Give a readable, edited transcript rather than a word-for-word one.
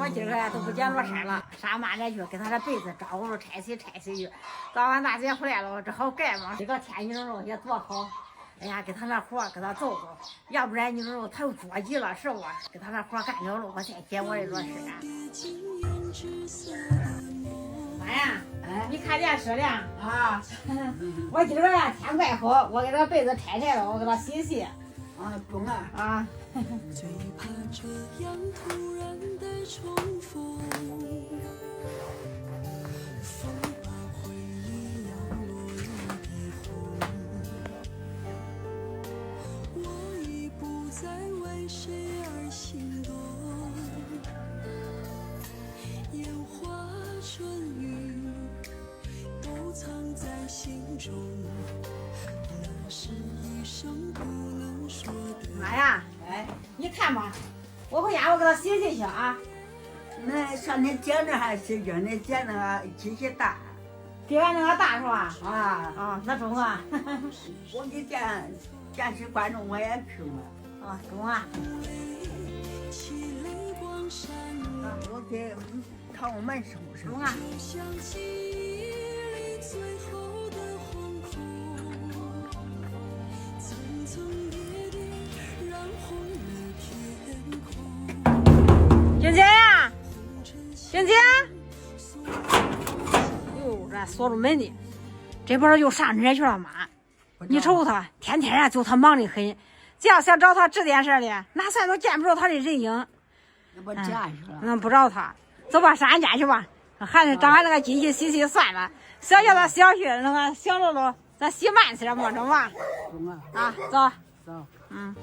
我今儿个都不捡罗衫了，上马那去给他的被子招呼着拆洗去。早晚大姐回来了，只好盖嘛。这个天你说也多好，哎呀，给他那活给他做做，要不然你说他又着急了是吧？给他那活干了了，我再捡我的罗衫。妈呀，你看电视了啊？我今儿个呀天快好，我给他被子拆拆了，我给他洗洗。啊，中啊！啊。最怕这样突然的重逢，风把回忆摇落入鼻孔，我已不再为谁而心动，烟花春雨都藏在心中，那是一生不能说的。妈呀，哎，你看吧，我回家我给他洗洗去啊。那上你捡着还洗去，你捡那个机器大比俺那个大是吧？啊！啊，那中啊。我给见习观众我也去嘛。啊，中啊。我给看我们收拾。中啊。晶晶呀，晶晶，哟，这锁住门的，这边又上这去了妈。你瞅他，天天呀就他忙得很，只要想找他指点事的，哪算都见不着他的人影。那不见去了。那不找他，走吧，上俺家去吧。还是找俺那个机器洗洗算了，小叫他小去那个小露露，咱洗慢些么着嘛。中啊！啊，走。走。嗯。